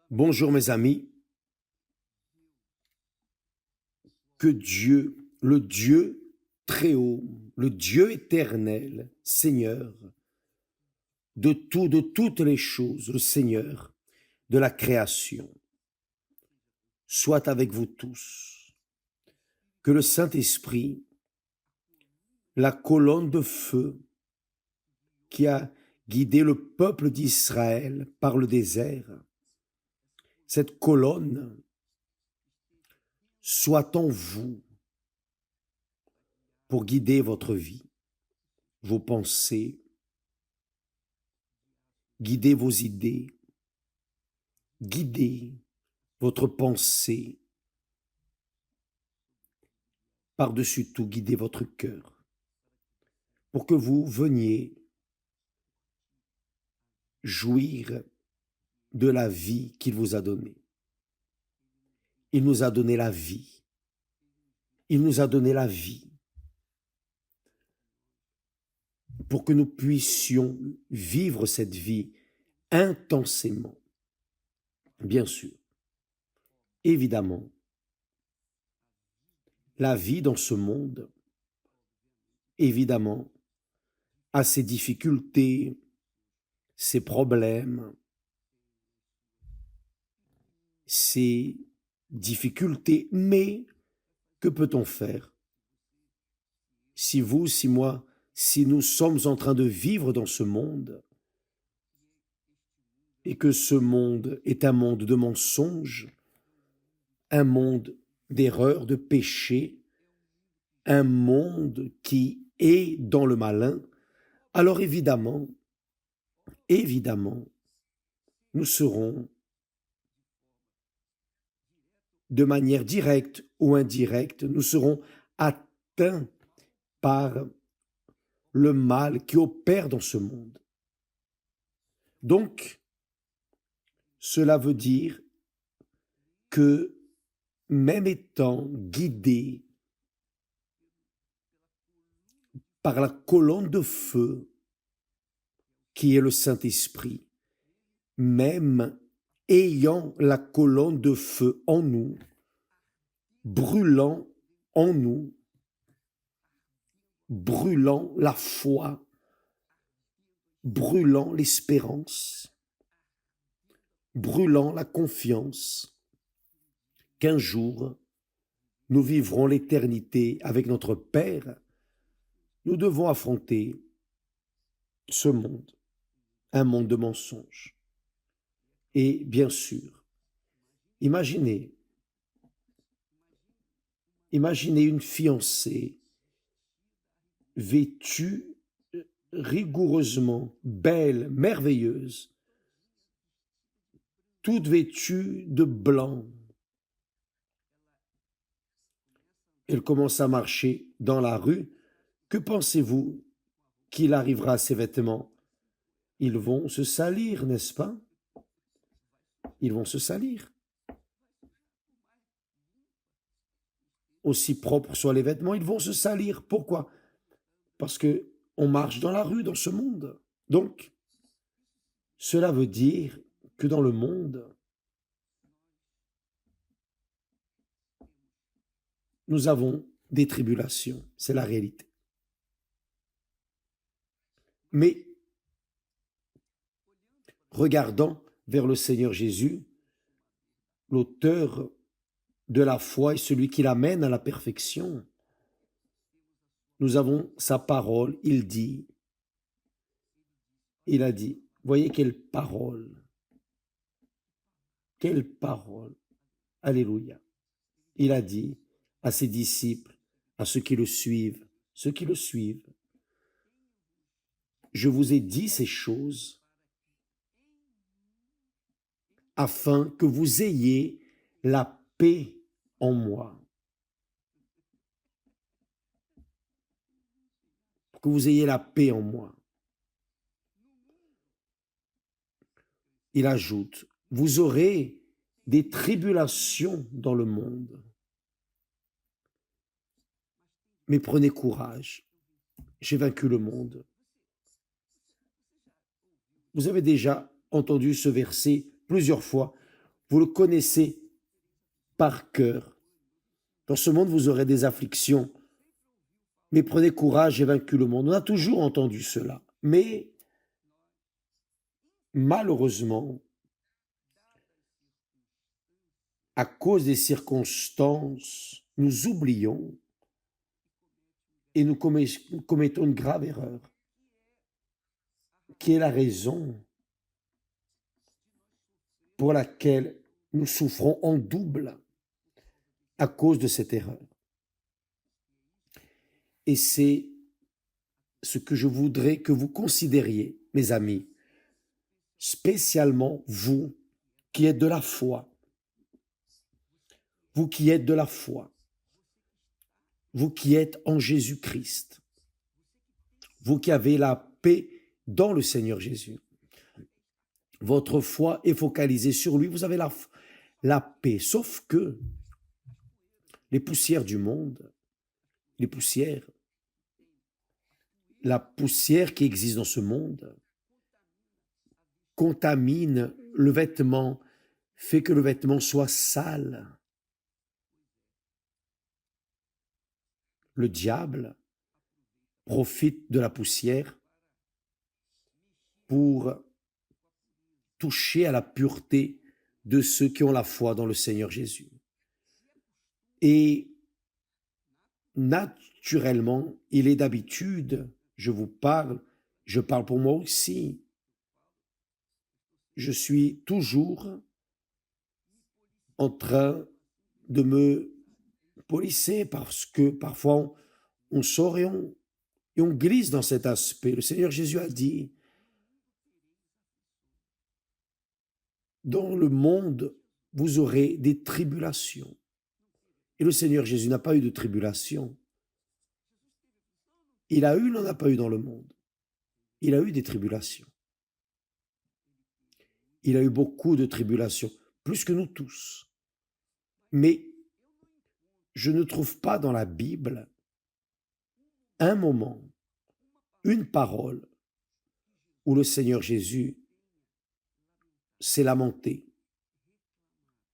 Bonjour mes amis, que Dieu, le Dieu très haut, le Dieu éternel, Seigneur, de tout, de toutes les choses, le Seigneur de la création, soit avec vous tous. Que le Saint-Esprit, la colonne de feu qui a guidé le peuple d'Israël par le désert, cette colonne soit en vous pour guider votre vie, vos pensées, guider vos idées, guider votre pensée, par-dessus tout, guider votre cœur, pour que vous veniez jouir de la vie qu'il vous a donnée. Il nous a donné la vie. Il nous a donné la vie pour que nous puissions vivre cette vie intensément. Bien sûr, évidemment, la vie dans ce monde, évidemment, a ses difficultés, ses problèmes, ses difficultés, mais que peut-on faire? Si vous, si moi, si nous sommes en train de vivre dans ce monde, et que ce monde est un monde de mensonges, un monde d'erreurs, de péchés, un monde qui est dans le malin, alors évidemment, nous serons de manière directe ou indirecte, nous serons atteints par le mal qui opère dans ce monde. Donc, cela veut dire que même étant guidés par la colonne de feu qui est le Saint-Esprit, même ayant la colonne de feu en nous, brûlant en nous, brûlant la foi, brûlant l'espérance, brûlant la confiance qu'un jour nous vivrons l'éternité avec notre Père, nous devons affronter ce monde, un monde de mensonges. Et bien sûr, imaginez une fiancée vêtue rigoureusement, belle, merveilleuse, toute vêtue de blanc. Elle commence à marcher dans la rue. Que pensez-vous qu'il arrivera à ces vêtements? Ils vont se salir, n'est-ce pas? Ils vont se salir. Aussi propres soient les vêtements, ils vont se salir. Pourquoi? Parce que on marche dans la rue, dans ce monde. Donc, cela veut dire que dans le monde, nous avons des tribulations, c'est la réalité. Mais, regardant vers le Seigneur Jésus, l'auteur de la foi et celui qui l'amène à la perfection, nous avons sa parole, il a dit, voyez quelle parole, alléluia. Il a dit à ses disciples, à ceux qui le suivent, je vous ai dit ces choses afin que vous ayez la paix en moi. Pour que vous ayez la paix en moi. Il ajoute, vous aurez des tribulations dans le monde. Mais prenez courage, j'ai vaincu le monde. Vous avez déjà entendu ce verset plusieurs fois, Vous le connaissez par cœur. Dans ce monde, vous aurez des afflictions, mais prenez courage, j'ai vaincu le monde. On a toujours entendu cela, mais malheureusement, à cause des circonstances, nous oublions et nous commettons une grave erreur, qui est la raison pour laquelle nous souffrons en double à cause de cette erreur. Et c'est ce que je voudrais que vous considériez, mes amis, spécialement vous qui êtes de la foi. Vous qui êtes de la foi. Vous qui êtes en Jésus-Christ. Vous qui avez la paix dans le Seigneur Jésus. Votre foi est focalisée sur lui, vous avez la paix. Sauf que les poussières du monde, la poussière qui existe dans ce monde, contamine le vêtement, fait que le vêtement soit sale. Le diable profite de la poussière pour toucher à la pureté de ceux qui ont la foi dans le Seigneur Jésus. Et naturellement, il est d'habitude, je parle pour moi aussi, je suis toujours en train de me polisser parce que parfois on sort et on glisse dans cet aspect. Le Seigneur Jésus a dit, dans le monde, vous aurez des tribulations. Et le Seigneur Jésus n'a pas eu de tribulation. Il n'en a pas eu dans le monde. Il a eu des tribulations. Il a eu beaucoup de tribulations, plus que nous tous. Mais je ne trouve pas dans la Bible un moment, une parole où le Seigneur Jésus s'est lamenté,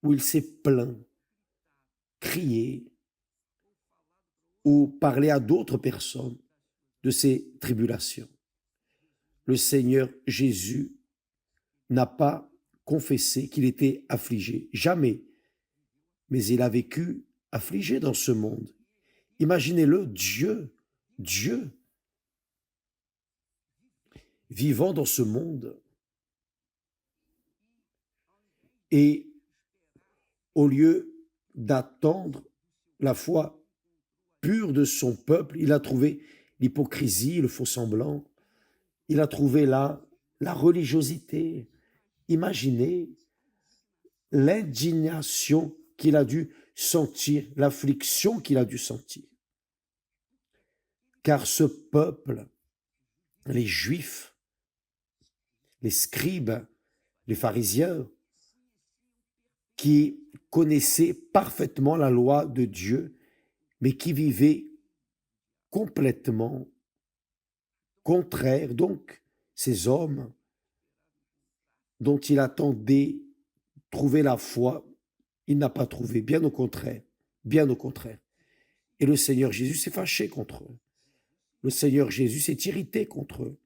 où il s'est plaint, crié ou parlé à d'autres personnes de ces tribulations. Le Seigneur Jésus n'a pas confessé qu'il était affligé, jamais, mais il a vécu affligé dans ce monde. Imaginez-le, Dieu, vivant dans ce monde, et au lieu d'attendre la foi pure de son peuple, il a trouvé l'hypocrisie, le faux-semblant, il a trouvé là la religiosité. Imaginez l'indignation qu'il a dû sentir, l'affliction qu'il a dû sentir. Car ce peuple, les Juifs, les scribes, les pharisiens, qui connaissaient parfaitement la loi de Dieu, mais qui vivaient complètement contraire. Donc, ces hommes dont il attendait trouver la foi, il n'a pas trouvé, bien au contraire, bien au contraire. Et le Seigneur Jésus s'est fâché contre eux. Le Seigneur Jésus s'est irrité contre eux,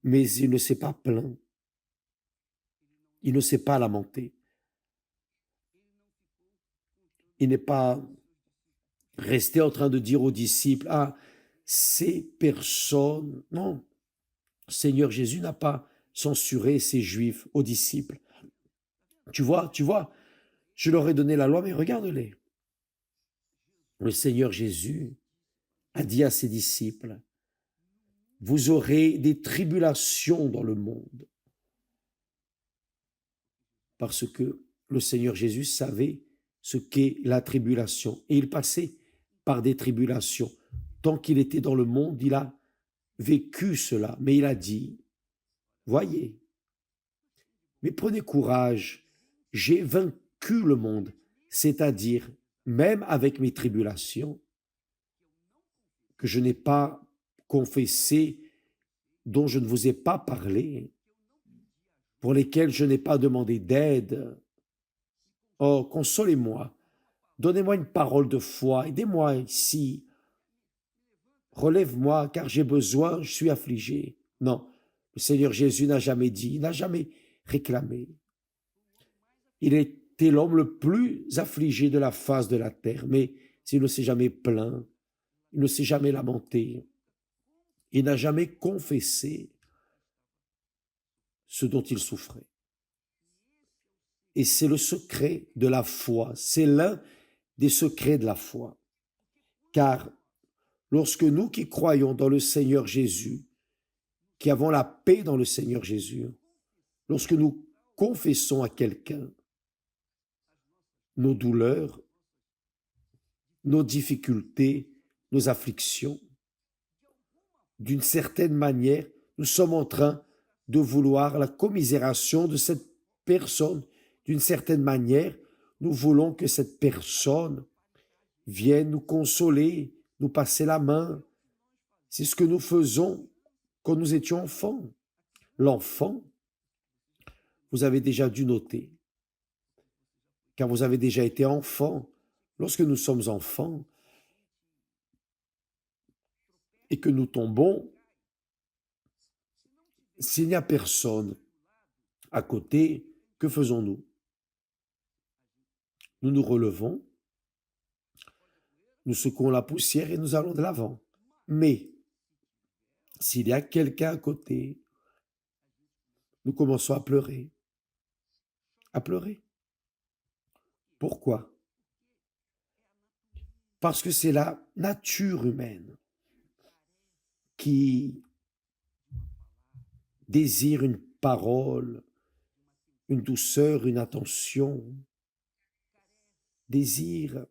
mais il ne s'est pas plaint. Il ne s'est pas lamenté. Il n'est pas resté en train de dire aux disciples, « Ah, ces personnes… » Non, Seigneur Jésus n'a pas censuré ces Juifs aux disciples. Tu vois, je leur ai donné la loi, mais regarde-les. Le Seigneur Jésus a dit à ses disciples, « Vous aurez des tribulations dans le monde. » Parce que le Seigneur Jésus savait ce qu'est la tribulation. Et il passait par des tribulations. Tant qu'il était dans le monde, il a vécu cela. Mais il a dit, voyez, mais prenez courage, j'ai vaincu le monde. C'est-à-dire, même avec mes tribulations, que je n'ai pas confessé, dont je ne vous ai pas parlé, pour lesquelles je n'ai pas demandé d'aide, Oh, consolez-moi, donnez-moi une parole de foi, aidez-moi ici, relève-moi car j'ai besoin, je suis affligé. Non, le Seigneur Jésus n'a jamais dit, il n'a jamais réclamé. Il était l'homme le plus affligé de la face de la terre, mais il ne s'est jamais plaint, il ne s'est jamais lamenté, il n'a jamais confessé ce dont il souffrait. Et c'est le secret de la foi, c'est l'un des secrets de la foi. Car lorsque nous qui croyons dans le Seigneur Jésus, qui avons la paix dans le Seigneur Jésus, lorsque nous confessons à quelqu'un nos douleurs, nos difficultés, nos afflictions, d'une certaine manière, nous sommes en train de vouloir la commisération de cette personne. D'une certaine manière, nous voulons que cette personne vienne nous consoler, nous passer la main. C'est ce que nous faisons quand nous étions enfants. L'enfant, vous avez déjà dû noter, car vous avez déjà été enfant. Lorsque nous sommes enfants et que nous tombons, s'il n'y a personne à côté, que faisons-nous? Nous nous relevons, nous secouons la poussière et nous allons de l'avant. Mais s'il y a quelqu'un à côté, nous commençons à pleurer. À pleurer. Pourquoi? Parce que c'est la nature humaine qui désire une parole, une douceur, une attention, désire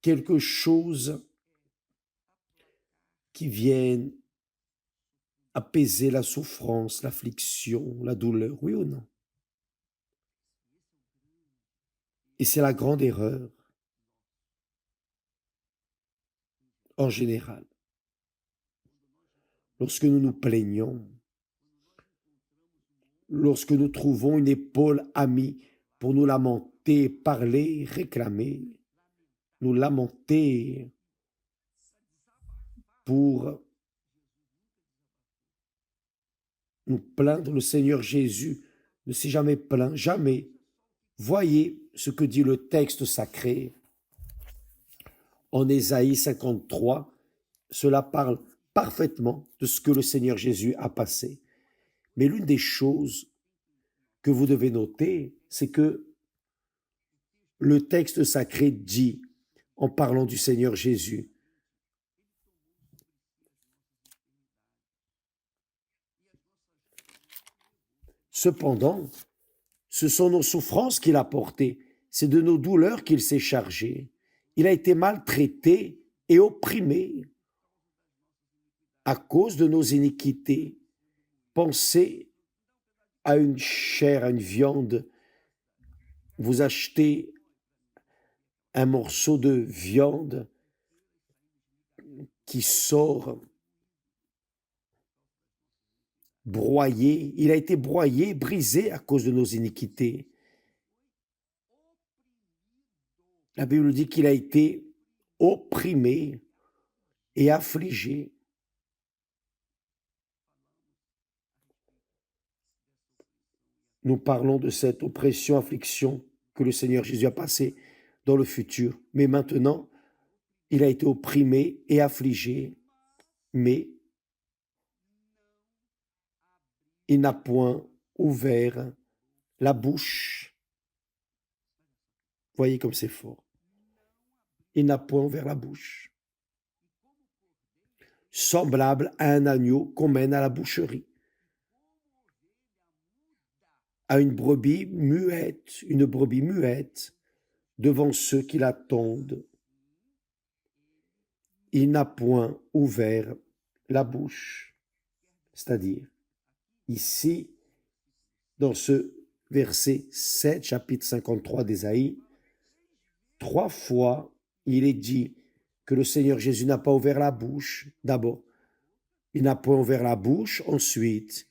quelque chose qui vienne apaiser la souffrance, l'affliction, la douleur, oui ou non? Et c'est la grande erreur en général. Lorsque nous nous plaignons, lorsque nous trouvons une épaule amie pour nous lamenter, parler, réclamer, nous lamenter pour nous plaindre, le Seigneur Jésus ne s'est jamais plaint, jamais. Voyez ce que dit le texte sacré en Ésaïe 53. Cela parle parfaitement de ce que le Seigneur Jésus a passé. Mais l'une des choses que vous devez noter, c'est que le texte sacré dit, en parlant du Seigneur Jésus, cependant, ce sont nos souffrances qu'il a portées, c'est de nos douleurs qu'il s'est chargé. Il a été maltraité et opprimé à cause de nos iniquités. Pensez à une chair, à une viande. Vous achetez un morceau de viande qui sort broyé. Il a été broyé, brisé à cause de nos iniquités. La Bible dit qu'il a été opprimé et affligé. Nous parlons de cette oppression, affliction que le Seigneur Jésus a passée dans le futur. Mais maintenant, il a été opprimé et affligé, mais il n'a point ouvert la bouche. Voyez comme c'est fort. Il n'a point ouvert la bouche. Semblable à un agneau qu'on mène à la boucherie, à une brebis muette devant ceux qui l'attendent. Il n'a point ouvert la bouche. C'est-à-dire, ici, dans ce verset 7, chapitre 53 d'Ésaïe, 3 fois, il est dit que le Seigneur Jésus n'a pas ouvert la bouche. D'abord, il n'a pas ouvert la bouche. Ensuite,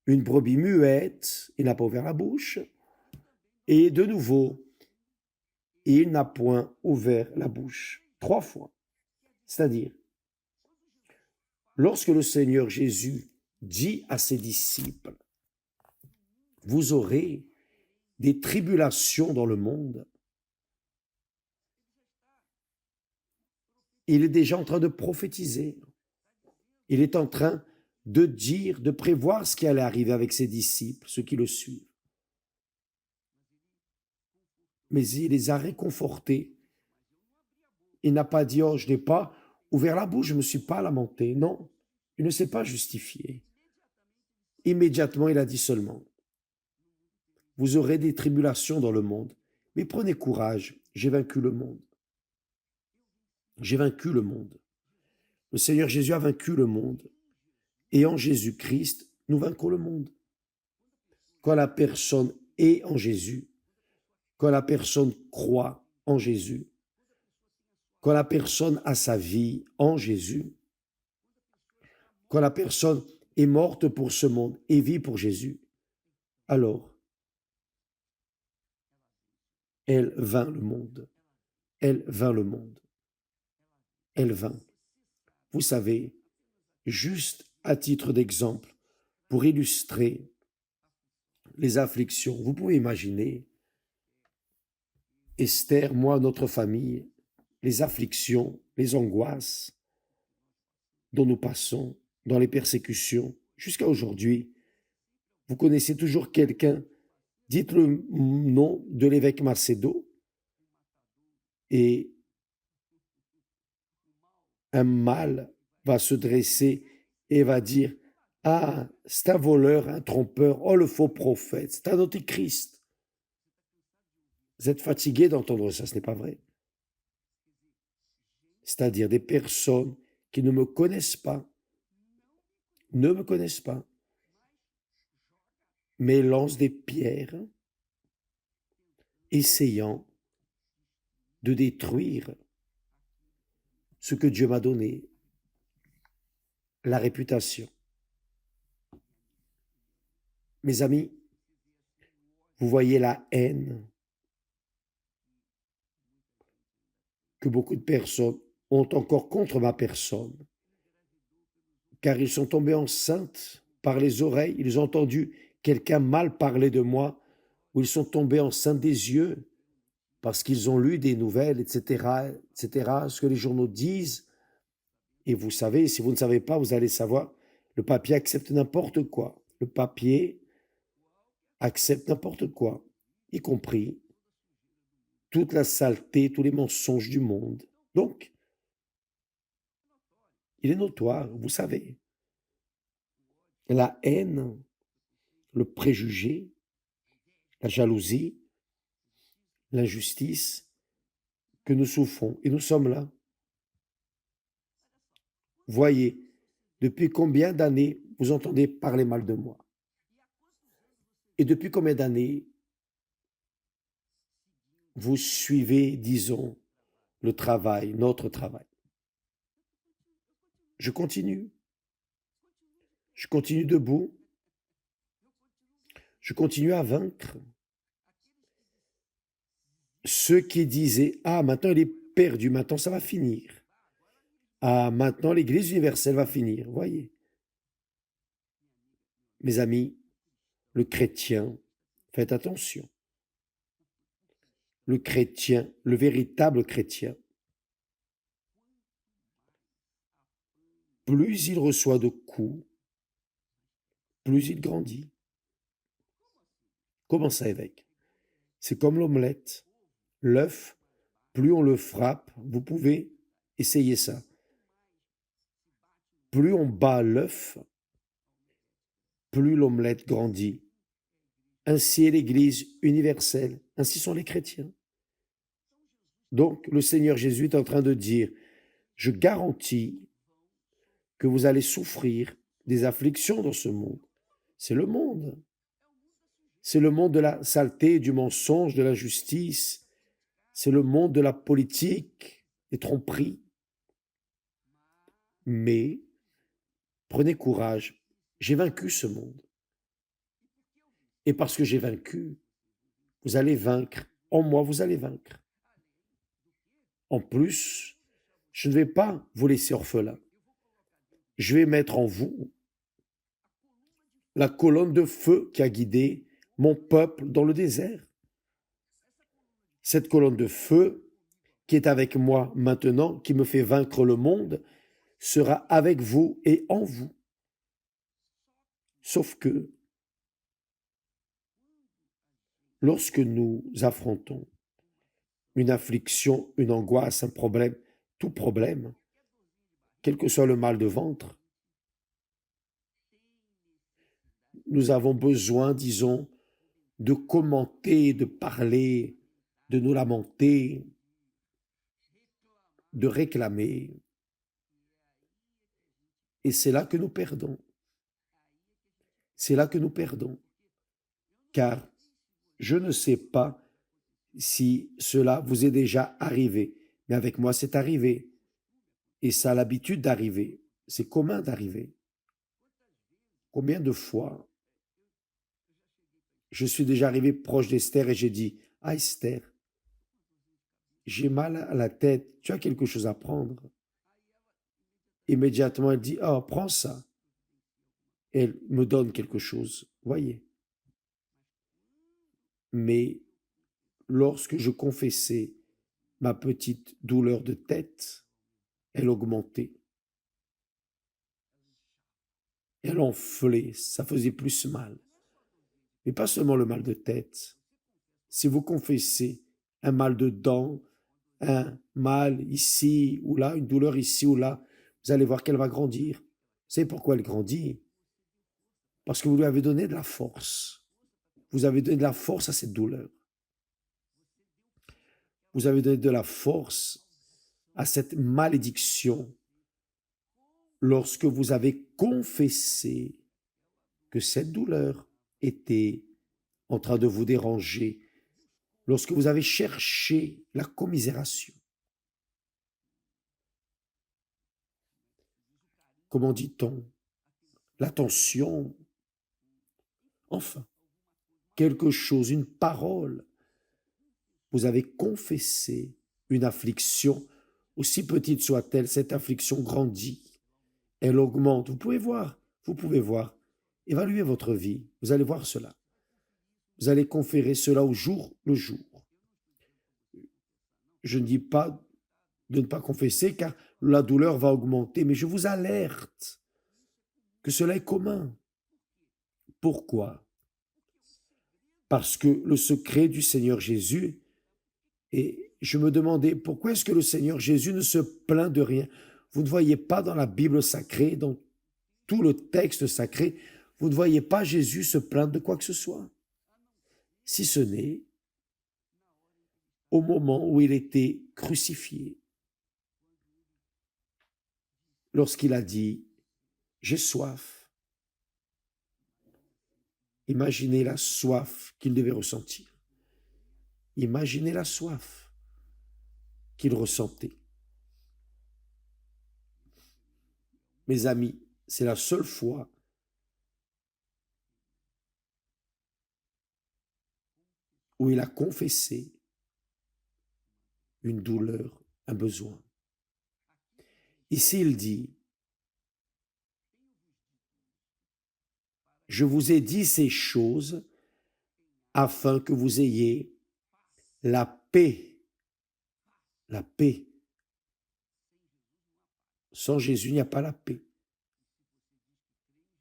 une brebis muette, il n'a pas ouvert la bouche. Et de nouveau, il n'a point ouvert la bouche. 3 fois. C'est-à-dire, lorsque le Seigneur Jésus dit à ses disciples, vous aurez des tribulations dans le monde, il est déjà en train de prophétiser. Il est en train de dire, de prévoir ce qui allait arriver avec ses disciples, ceux qui le suivent. Mais il les a réconfortés. Il n'a pas dit, oh, je n'ai pas ouvert la bouche, je ne me suis pas lamenté. Non, il ne s'est pas justifié. Immédiatement, il a dit seulement, vous aurez des tribulations dans le monde, mais prenez courage, j'ai vaincu le monde. J'ai vaincu le monde. Le Seigneur Jésus a vaincu le monde. Et en Jésus-Christ, nous vaincrons le monde. Quand la personne est en Jésus, quand la personne croit en Jésus, quand la personne a sa vie en Jésus, quand la personne est morte pour ce monde et vit pour Jésus, alors elle vainc le monde. Elle vainc le monde. Elle vainc. Vous savez, juste à titre d'exemple, pour illustrer les afflictions, vous pouvez imaginer, Esther, moi, notre famille, les afflictions, les angoisses dont nous passons dans les persécutions jusqu'à aujourd'hui. Vous connaissez toujours quelqu'un, dites le nom de l'évêque Macedo, et un mal va se dresser et va dire, ah, c'est un voleur, un trompeur, oh, le faux prophète, c'est un antichrist. Vous êtes fatigué d'entendre ça, ce n'est pas vrai. C'est-à-dire des personnes qui ne me connaissent pas, mais lancent des pierres, essayant de détruire ce que Dieu m'a donné, la réputation. Mes amis, vous voyez la haine que beaucoup de personnes ont encore contre ma personne, car ils sont tombés enceintes par les oreilles, ils ont entendu quelqu'un mal parler de moi, ou ils sont tombés enceintes des yeux, parce qu'ils ont lu des nouvelles, etc., ce que les journaux disent. Et vous savez, si vous ne savez pas, vous allez savoir, le papier accepte n'importe quoi. Le papier accepte n'importe quoi, y compris toute la saleté, tous les mensonges du monde. Donc, il est notoire, vous savez, la haine, le préjugé, la jalousie, l'injustice que nous souffrons. Et nous sommes là. Voyez, depuis combien d'années vous entendez parler mal de moi? Et depuis combien d'années vous suivez, disons, le travail, notre travail? Je continue debout, je continue à vaincre. Ceux qui disaient, ah, maintenant il est perdu, maintenant ça va finir. Ah, maintenant l'Église universelle va finir, voyez. Mes amis, le chrétien, faites attention. Le chrétien, le véritable chrétien, plus il reçoit de coups, plus il grandit. Comment ça, évêque? C'est comme l'omelette. L'œuf, plus on le frappe, vous pouvez essayer ça. Plus on bat l'œuf, plus l'omelette grandit. Ainsi est l'Église universelle, ainsi sont les chrétiens. Donc, le Seigneur Jésus est en train de dire, je garantis que vous allez souffrir des afflictions dans ce monde. C'est le monde. C'est le monde de la saleté, du mensonge, de l'injustice. C'est le monde de la politique, des tromperies. Mais prenez courage, j'ai vaincu ce monde. Et parce que j'ai vaincu, Vous allez vaincre. En moi, vous allez vaincre. En plus, je ne vais pas vous laisser orphelin. Je vais mettre en vous la colonne de feu qui a guidé mon peuple dans le désert. Cette colonne de feu qui est avec moi maintenant, qui me fait vaincre le monde, sera avec vous et en vous. Sauf que lorsque nous affrontons une affliction, une angoisse, un problème, tout problème, quel que soit le mal de ventre, nous avons besoin, disons, de commenter, de parler, de nous lamenter, de réclamer. Et c'est là que nous perdons. C'est là que nous perdons. Car je ne sais pas si cela vous est déjà arrivé, mais avec moi c'est arrivé. Et ça a l'habitude d'arriver. C'est commun d'arriver. Combien de fois je suis déjà arrivé proche d'Esther et j'ai dit, ah Esther, j'ai mal à la tête, tu as quelque chose à prendre. Immédiatement, elle dit, oh, prends ça. Et elle me donne quelque chose, voyez. Mais lorsque je confessais ma petite douleur de tête, elle augmentait. Elle enflait, ça faisait plus mal. Mais pas seulement le mal de tête. Si vous confessez un mal de dents, un mal ici ou là, une douleur ici ou là, vous allez voir qu'elle va grandir. Vous savez pourquoi elle grandit? Parce que vous lui avez donné de la force. Vous avez donné de la force à cette douleur. Vous avez donné de la force à cette malédiction lorsque vous avez confessé que cette douleur était en train de vous déranger, lorsque vous avez cherché la commisération. Comment dit-on? L'attention. Enfin, quelque chose, une parole. Vous avez confessé une affliction, aussi petite soit-elle, cette affliction grandit, elle augmente. Vous pouvez voir, évaluez votre vie, vous allez voir cela. Vous allez conférer cela au jour le jour. Je ne dis pas de ne pas confesser car la douleur va augmenter, mais je vous alerte que cela est commun. Pourquoi? Parce que le secret du Seigneur Jésus, et je me demandais pourquoi est-ce que le Seigneur Jésus ne se plaint de rien? Vous ne voyez pas dans la Bible sacrée, dans tout le texte sacré, vous ne voyez pas Jésus se plaindre de quoi que ce soit. Si ce n'est au moment où il était crucifié, lorsqu'il a dit « J'ai soif ». Imaginez la soif qu'il devait ressentir. Imaginez la soif qu'il ressentait. Mes amis, c'est la seule fois où il a confessé une douleur, un besoin. Ici, il dit, je vous ai dit ces choses afin que vous ayez la paix. La paix. Sans Jésus, il n'y a pas la paix.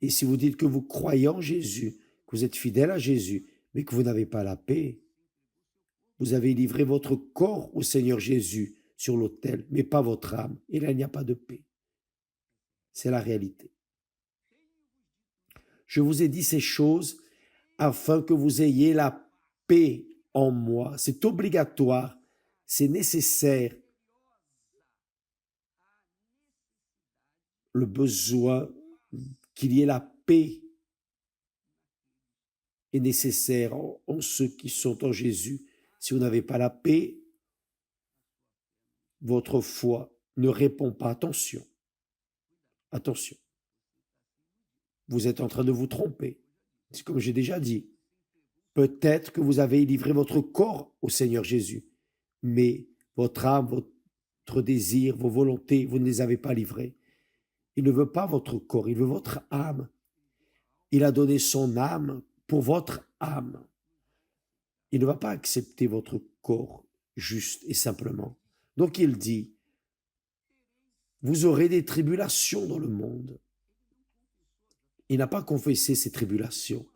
Et si vous dites que vous croyez en Jésus, que vous êtes fidèle à Jésus, mais que vous n'avez pas la paix, vous avez livré votre corps au Seigneur Jésus sur l'autel, mais pas votre âme. Et là, il n'y a pas de paix. C'est la réalité. Je vous ai dit ces choses afin que vous ayez la paix en moi. C'est obligatoire, c'est nécessaire. Le besoin qu'il y ait la paix est nécessaire en ceux qui sont en Jésus. Si vous n'avez pas la paix, votre foi ne répond pas. Attention, attention. Vous êtes en train de vous tromper. C'est comme j'ai déjà dit. Peut-être que vous avez livré votre corps au Seigneur Jésus, mais votre âme, votre désir, vos volontés, vous ne les avez pas livrés. Il ne veut pas votre corps, il veut votre âme. Il a donné son âme pour votre âme. Il ne va pas accepter votre corps juste et simplement. Donc il dit, vous aurez des tribulations dans le monde. Il n'a pas confessé ses tribulations.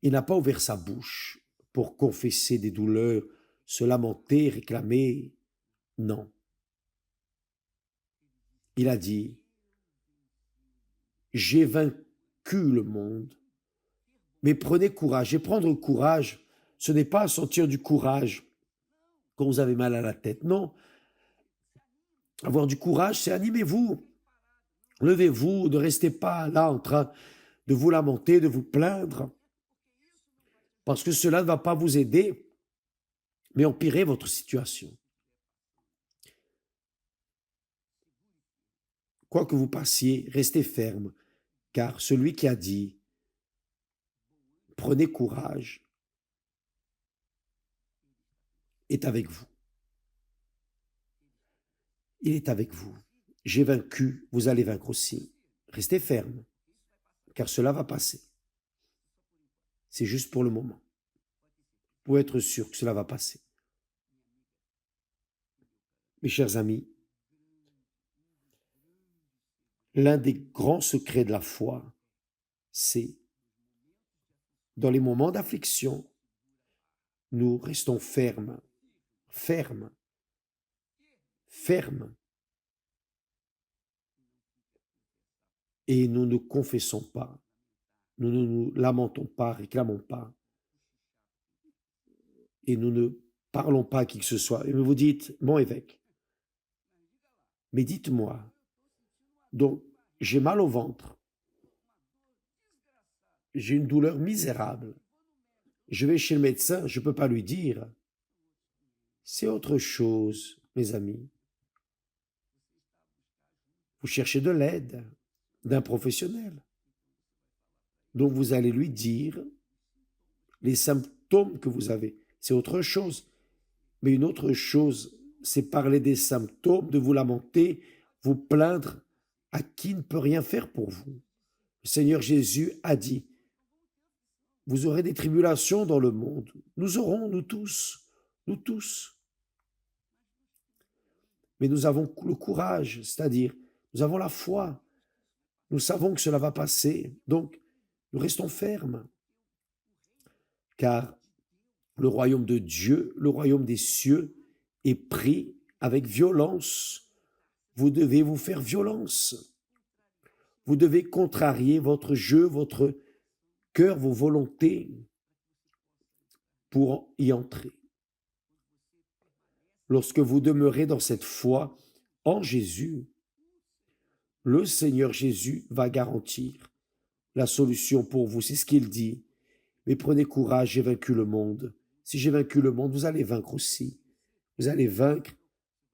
Il n'a pas ouvert sa bouche pour confesser des douleurs, se lamenter, réclamer. Non. Il a dit, j'ai vaincu le monde, mais prenez courage. Et prendre courage, ce n'est pas sentir du courage quand vous avez mal à la tête. Non. Avoir du courage, c'est animez-vous. Levez-vous, ne restez pas là en train de vous lamenter, de vous plaindre, parce que cela ne va pas vous aider, mais empirer votre situation. Quoi que vous passiez, restez ferme, car celui qui a dit « Prenez courage » est avec vous. Il est avec vous. J'ai vaincu, vous allez vaincre aussi. Restez ferme, car cela va passer. C'est juste pour le moment. Vous pouvez être sûr que cela va passer. Mes chers amis, l'un des grands secrets de la foi, c'est dans les moments d'affliction, nous restons fermes, fermes, fermes. Et nous ne confessons pas, nous ne nous lamentons pas, réclamons pas, et nous ne parlons pas à qui que ce soit. Et vous dites, mon évêque, mais dites-moi, donc j'ai mal au ventre, j'ai une douleur misérable, je vais chez le médecin, je ne peux pas lui dire. C'est autre chose, mes amis. Vous cherchez de l'aide d'un professionnel. Donc vous allez lui dire les symptômes que vous avez. C'est autre chose. Mais une autre chose, c'est parler des symptômes, de vous lamenter, vous plaindre à qui ne peut rien faire pour vous. Le Seigneur Jésus a dit, vous aurez des tribulations dans le monde. Nous aurons, nous tous, nous tous. Mais nous avons le courage, c'est-à-dire, nous avons la foi. Nous savons que cela va passer. Donc, nous restons fermes. Car le royaume de Dieu, le royaume des cieux, est pris avec violence. Vous devez vous faire violence. Vous devez contrarier votre jeu, votre cœur, vos volontés pour y entrer. Lorsque vous demeurez dans cette foi en Jésus, le Seigneur Jésus va garantir la solution pour vous. C'est ce qu'il dit. Mais prenez courage, j'ai vaincu le monde. Si j'ai vaincu le monde, vous allez vaincre aussi. Vous allez vaincre,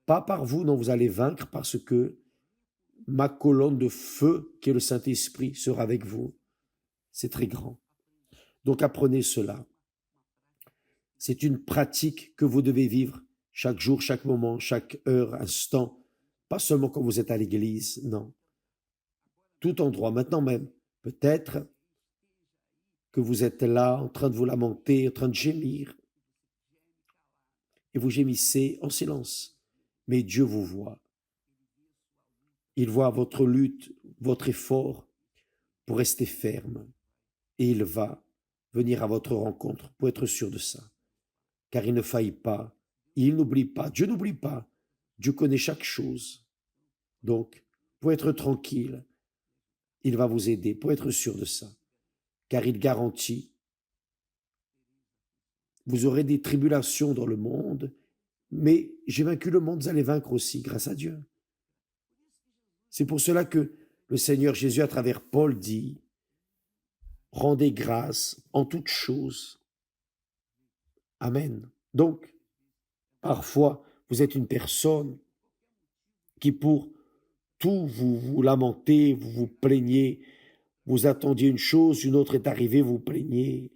pas par vous, non, vous allez vaincre parce que ma colonne de feu, qui est le Saint-Esprit, sera avec vous. C'est très grand. Donc apprenez cela. C'est une pratique que vous devez vivre chaque jour, chaque moment, chaque heure, instant. Pas seulement quand vous êtes à l'église, non. Tout endroit, maintenant même. Peut-être que vous êtes là en train de vous lamenter, en train de gémir. Et vous gémissez en silence. Mais Dieu vous voit. Il voit votre lutte, votre effort pour rester ferme. Et il va venir à votre rencontre pour être sûr de ça. Car il ne faillit pas, il n'oublie pas, Dieu n'oublie pas. Dieu connaît chaque chose. Donc, pour être tranquille, il va vous aider, pour être sûr de ça. Car il garantit, vous aurez des tribulations dans le monde, mais j'ai vaincu le monde, vous allez vaincre aussi, grâce à Dieu. C'est pour cela que le Seigneur Jésus, à travers Paul, dit, rendez grâce en toutes choses. Amen. Donc, parfois, vous êtes une personne qui, pour tout, vous lamentez, vous vous plaignez, vous attendiez une chose, une autre est arrivée, vous vous plaignez.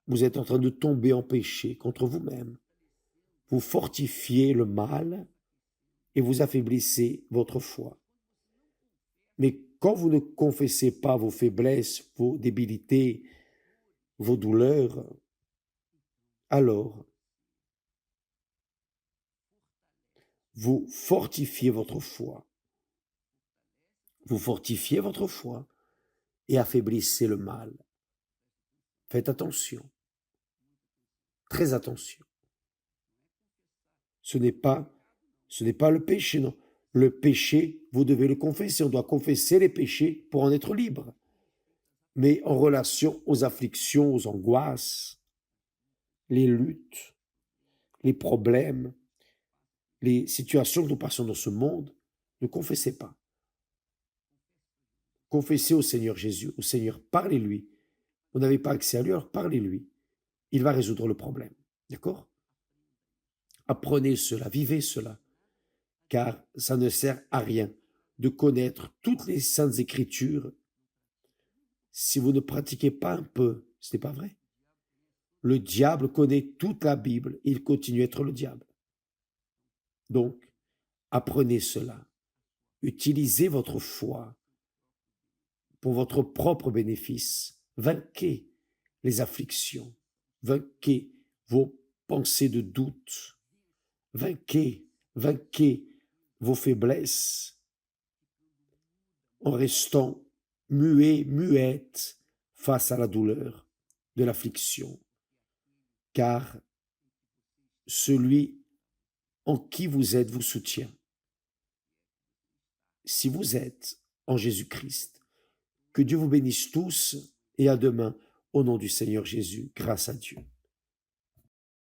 vous êtes en train de tomber en péché contre vous-même. Vous fortifiez le mal et vous affaiblissez votre foi. Mais quand vous ne confessez pas vos faiblesses, vos débilités, vos douleurs, alors vous fortifiez votre foi. Vous fortifiez votre foi et affaiblissez le mal. Faites attention, très attention. Ce n'est pas le péché, non. Le péché, vous devez le confesser. On doit confesser les péchés pour en être libre. Mais en relation aux afflictions, aux angoisses, les luttes, les problèmes, les situations que nous passons dans ce monde, ne confessez pas. Confessez au Seigneur Jésus, au Seigneur, parlez-lui. Vous n'avez pas accès à lui, alors parlez-lui. Il va résoudre le problème. D'accord? Apprenez cela, vivez cela, car ça ne sert à rien de connaître toutes les saintes écritures si vous ne pratiquez pas un peu. Ce n'est pas vrai. Le diable connaît toute la Bible, il continue à être le diable. Donc, apprenez cela. Utilisez votre foi pour votre propre bénéfice. Vainquez les afflictions. Vainquez vos pensées de doute. Vainquez vos faiblesses en restant muet, muette face à la douleur de l'affliction. Car celui en qui vous êtes vous soutient. Si vous êtes en Jésus-Christ, que Dieu vous bénisse tous et à demain au nom du Seigneur Jésus. Grâce à Dieu.